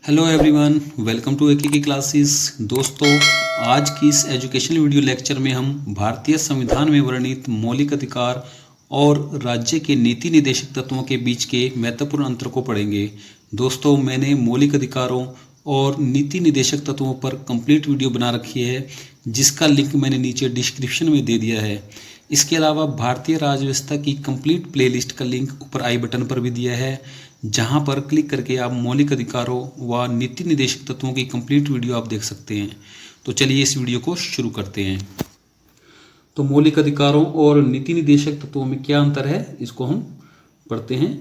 Hello everyone, welcome to AK की classes. दोस्तों, आज की इस एजुकेशनल वीडियो लेक्चर में हम भारतीय संविधान में वर्णित मौलिक अधिकार और राज्य के नीति निदेशक तत्वों के बीच के महत्वपूर्ण अंतर को पढ़ेंगे। दोस्तों, मैंने मौलिक अधिकारों और नीति निदेशक तत्वों पर कंप्लीट वीडियो बना रखी है, जिसका लिंक मैंने नीचे डिस्क्रिप्शन में दे दिया है। इसके अलावा भारतीय राज्य व्यवस्था की कंप्लीट प्लेलिस्ट का लिंक ऊपर आई बटन पर भी दिया है, जहां पर क्लिक करके आप मौलिक अधिकारों व नीति निदेशक तत्वों की कंप्लीट वीडियो आप देख सकते हैं। तो चलिए इस वीडियो को शुरू करते हैं। तो मौलिक अधिकारों और नीति निदेशक तत्वों में क्या अंतर है, इसको हम पढ़ते हैं।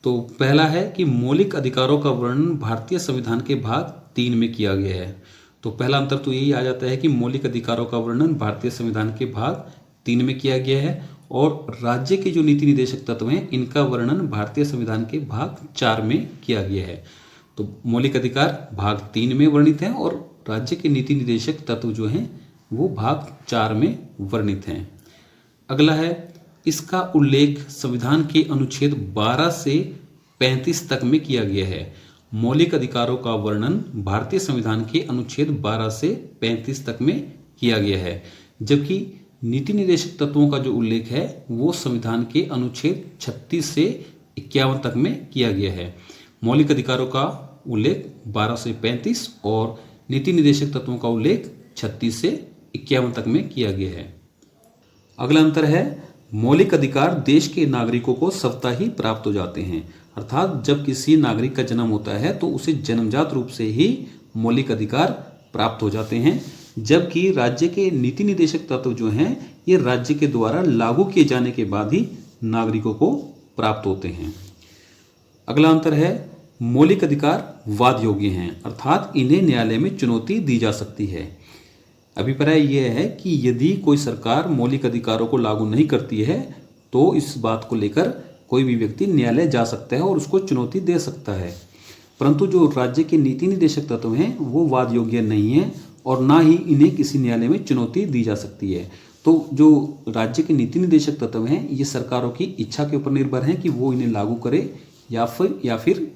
तो पहला है कि मौलिक अधिकारों का वर्णन भारतीय संविधान के भाग 3 में किया गया है। तो पहला अंतर तो यही आ जाता है कि मौलिक अधिकारों का वर्णन भारतीय संविधान के भाग 3 में किया गया है और राज्य के जो नीति निदेशक तत्व हैं इनका वर्णन भारतीय संविधान के भाग 4 में किया गया है। तो मौलिक अधिकार भाग 3 में वर्णित हैं और राज्य के नीति निदेशक तत्व जो हैं वो भाग 4 में वर्णित हैं। अगला है, इसका उल्लेख संविधान के अनुच्छेद 12 से 35 तक में किया गया है। मौलिक अधिकारों का वर्णन भारतीय संविधान के अनुच्छेद 12 से 35 तक में किया गया है, जबकि नीति निदेशक तत्वों का जो उल्लेख है वो संविधान के अनुच्छेद 36 से 51 तक में किया गया है। मौलिक अधिकारों का उल्लेख 12 से 35 और नीति निदेशक तत्वों का उल्लेख 36 से 51 तक में किया गया है। अगला अंतर है, मौलिक अधिकार देश के नागरिकों को स्वतः ही प्राप्त हो जाते हैं, अर्थात जब किसी नागरिक का जन्म होता है तो उसे जन्मजात रूप से ही मौलिक अधिकार प्राप्त हो जाते हैं, जबकि राज्य के नीति निदेशक तत्व जो हैं ये राज्य के द्वारा लागू किए जाने के बाद ही नागरिकों को प्राप्त होते हैं। अगला अंतर है, मौलिक अधिकार वाद योग्य हैं, अर्थात इन्हें न्यायालय में चुनौती दी जा सकती है। अभिप्राय यह है कि यदि कोई सरकार मौलिक अधिकारों को लागू नहीं करती है तो इस बात को लेकर कोई भी व्यक्ति न्यायालय जा सकता है और उसको चुनौती दे सकता है। परंतु जो राज्य के नीति निदेशक तत्व हैं वो वाद योग्य नहीं है और ना ही इन्हें किसी न्यायालय में चुनौती दी जा सकती है। तो जो राज्य के नीति निदेशक तत्व हैं ये सरकारों की इच्छा के ऊपर निर्भर हैं कि वो इन्हें लागू करे या फिर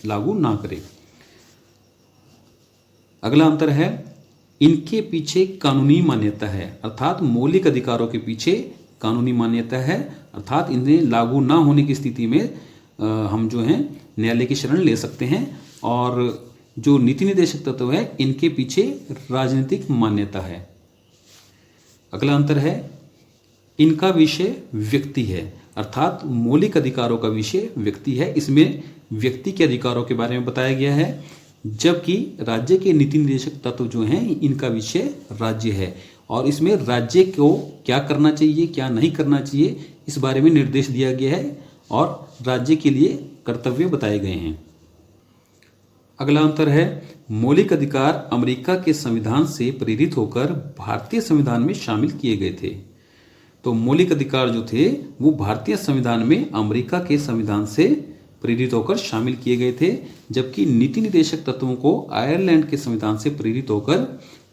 लागू ना करे। अगला अंतर है, इनके पीछे कानूनी मान्यता है, अर्थात मौलिक अधिकारों के पीछे कानूनी मान्यता है, अर्थात इन्हें लागू ना होने की स्थिति में हम जो है न्यायालय की शरण ले सकते हैं। और जो नीति निदेशक तत्व है इनके पीछे राजनीतिक मान्यता है। अगला अंतर है, इनका विषय व्यक्ति है, अर्थात मौलिक अधिकारों का विषय व्यक्ति है, इसमें व्यक्ति के अधिकारों के बारे में बताया गया है, जबकि राज्य के नीति निदेशक तत्व जो हैं इनका विषय राज्य है और इसमें राज्य को क्या करना चाहिए क्या नहीं करना चाहिए इस बारे में निर्देश दिया गया है और राज्य के लिए कर्तव्य बताए गए हैं। अगला अंतर है, मौलिक अधिकार अमेरिका के संविधान से प्रेरित होकर भारतीय संविधान में शामिल किए गए थे। तो मौलिक अधिकार जो थे वो भारतीय संविधान में अमेरिका के संविधान से प्रेरित होकर शामिल किए गए थे, जबकि नीति निदेशक तत्वों को आयरलैंड के संविधान से प्रेरित होकर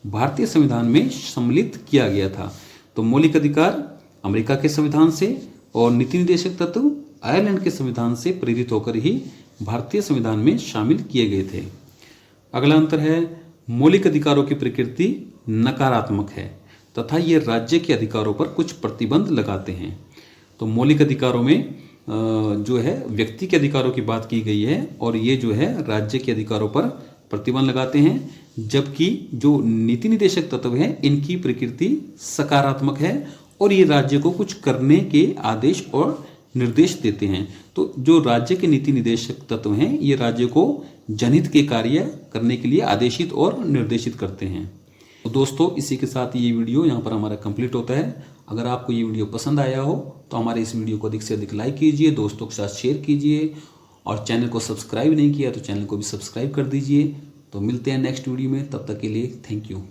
भारतीय संविधान में सम्मिलित किया गया था। तो मौलिक अधिकार अमेरिका के संविधान से और नीति निदेशक तत्व आयरलैंड के संविधान से प्रेरित होकर ही भारतीय संविधान में शामिल किए गए थे। अगला अंतर है, मौलिक अधिकारों की प्रकृति नकारात्मक है तथा ये राज्य के अधिकारों पर कुछ प्रतिबंध लगाते हैं। तो मौलिक अधिकारों में जो है व्यक्ति के अधिकारों की बात की गई है और ये जो है राज्य के अधिकारों पर प्रतिबंध लगाते हैं, जबकि जो नीति निदेशक तत्व हैं इनकी प्रकृति सकारात्मक है और ये राज्य को कुछ करने के आदेश और निर्देश देते हैं। तो जो राज्य के नीति निदेशक तत्व हैं ये राज्य को जनहित के कार्य करने के लिए आदेशित और निर्देशित करते हैं। तो दोस्तों, इसी के साथ ये वीडियो यहाँ पर हमारा कंप्लीट होता है। अगर आपको ये वीडियो पसंद आया हो तो हमारे इस वीडियो को अधिक से अधिक लाइक कीजिए, दोस्तों के साथ शेयर कीजिए और चैनल को सब्सक्राइब नहीं किया तो चैनल को भी सब्सक्राइब कर दीजिए। तो मिलते हैं नेक्स्ट वीडियो में, तब तक के लिए थैंक यू।